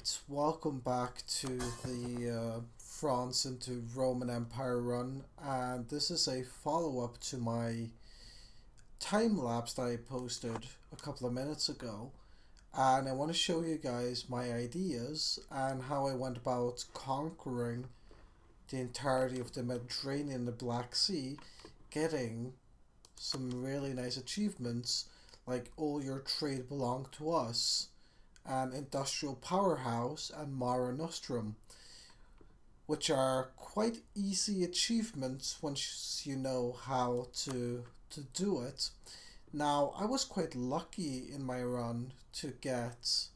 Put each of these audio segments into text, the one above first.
Alright, welcome back to the France into Roman Empire run, and this is a follow-up to my time lapse that I posted a couple of minutes ago, and I want to show you guys my ideas and how I went about conquering the entirety of the Mediterranean and the Black Sea, getting some really nice achievements like all your trade belonged to us, an industrial powerhouse, and Mare Nostrum, which are quite easy achievements once you know how to do it. Now, I was quite lucky in my run to get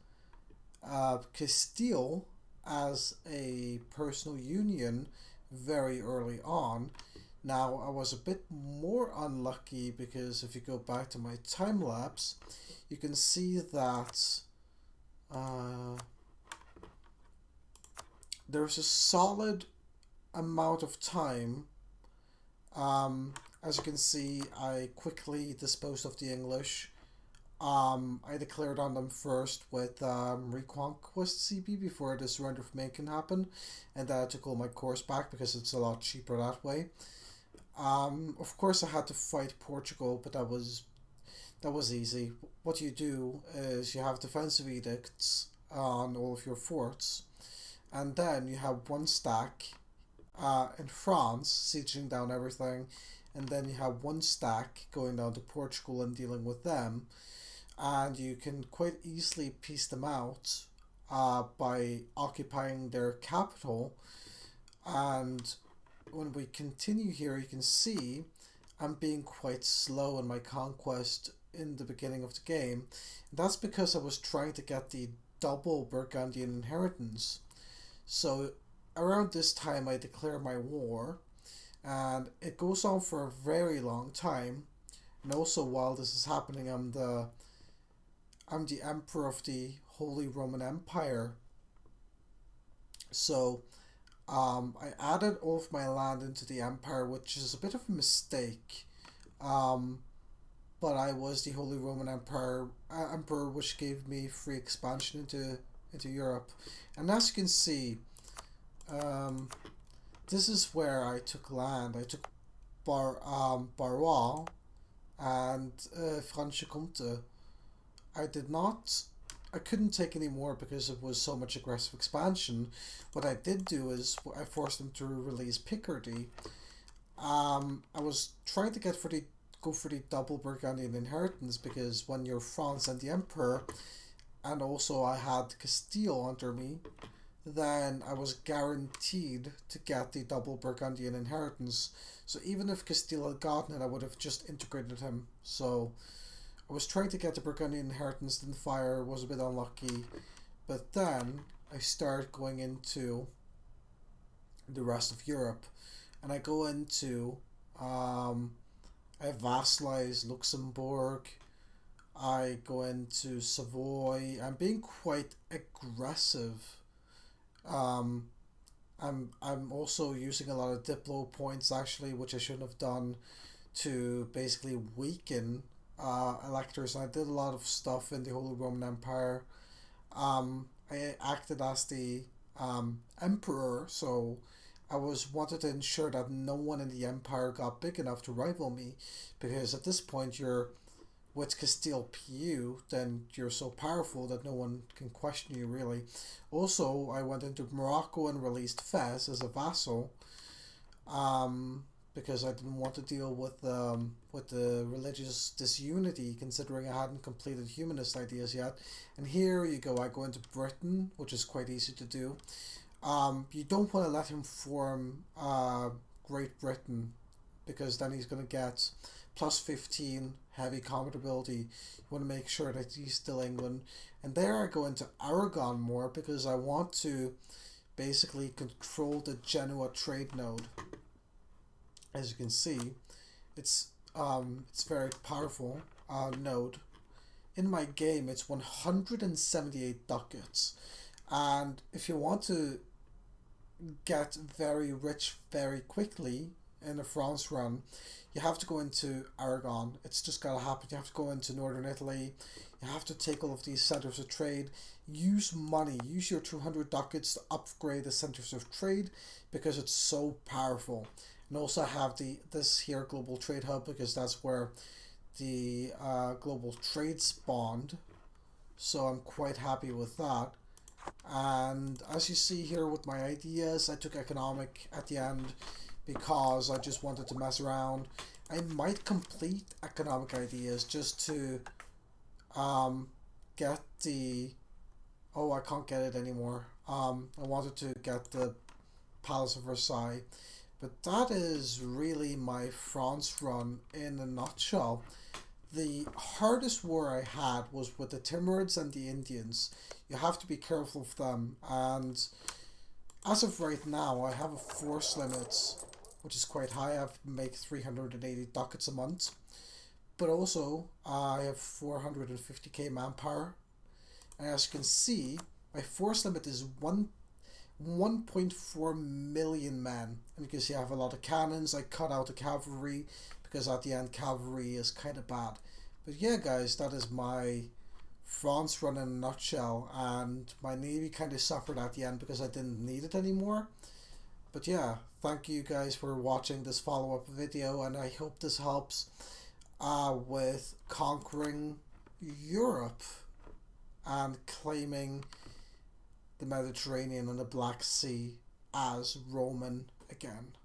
Castile as a personal union very early on. Now, I was a bit more unlucky because if you go back to my time lapse, you can see that uh, there's a solid amount of time. As you can see, I quickly disposed of the English. I declared on them first with Reconquest CP before the surrender of Maine can happen, and then I took all my cores back because it's a lot cheaper that way. Of course, I had to fight Portugal, but that was easy. What you do is you have defensive edicts on all of your forts, and then you have one stack in France, sieging down everything, and then you have one stack going down to Portugal and dealing with them, and you can quite easily piece them out by occupying their capital. And when we continue here, you can see I'm being quite slow in my conquest in the beginning of the game. That's because I was trying to get the double Burgundian inheritance. So around this time I declare my war, and it goes on for a very long time. And also while this is happening, I'm the emperor of the Holy Roman Empire. So I added all of my land into the empire, which is a bit of a mistake. Um, but I was the Holy Roman Emperor, which gave me free expansion into Europe. And as you can see, um, this is where I took land. I took Barrois and Franche-Comté. I did not. I couldn't take any more because it was so much aggressive expansion. What I did do is I forced them to release Picardy. I was trying to go for the double Burgundian inheritance because when you're France and the Emperor, and also I had Castile under me, then I was guaranteed to get the double Burgundian inheritance. So even if Castile had gotten it, I would have just integrated him. So I was trying to get the Burgundian inheritance, didn't fire, was a bit unlucky. But then I started going into the rest of Europe. And I go into, I vassalize Luxembourg. I go into Savoy. I'm being quite aggressive. Um, I'm also using a lot of Diplo points actually, which I shouldn't have done, to basically weaken electors. I did a lot of stuff in the Holy Roman Empire. I acted as the emperor, so I was wanted to ensure that no one in the empire got big enough to rival me, because at this point you're with Castile PU, then you're so powerful that no one can question you really. Also, I went into Morocco and released Fez as a vassal, because I didn't want to deal with the religious disunity, considering I hadn't completed humanist ideas yet. And here you go, I go into Britain, which is quite easy to do. You don't want to let him form Great Britain, because then he's going to get plus 15 heavy combat ability. You want to make sure that he's still England. And there I go into Aragon more because I want to basically control the Genoa trade node. As you can see, it's very powerful node. In my game, it's 178 ducats, and if you want to get very rich very quickly, in a France run, you have to go into Aragon. It's just gotta happen. You have to go into northern Italy. You have to take all of these centers of trade. Use money. Use your 200 ducats to upgrade the centers of trade because it's so powerful. And also have this here global trade hub because that's where the global trade spawned. So I'm quite happy with that. And as you see here with my ideas, I took economic at the end because I just wanted to mess around. I might complete economic ideas just to get the... Oh, I can't get it anymore. I wanted to get the Palace of Versailles. But that is really my France run in a nutshell. The hardest war I had was with the Timurids and the Indians. You have to be careful of them, and as of right now I have a force limit which is quite high. I have to make 380 ducats a month, but also I have 450k manpower, and as you can see my force limit is 1.4 million men, and you can see I have a lot of cannons. I cut out the cavalry because at the end cavalry is kind of bad. But yeah guys, that is my France run in a nutshell, and my navy kind of suffered at the end because I didn't need it anymore. But yeah, thank you guys for watching this follow-up video, and I hope this helps with conquering Europe and claiming the Mediterranean and the Black Sea as Roman again.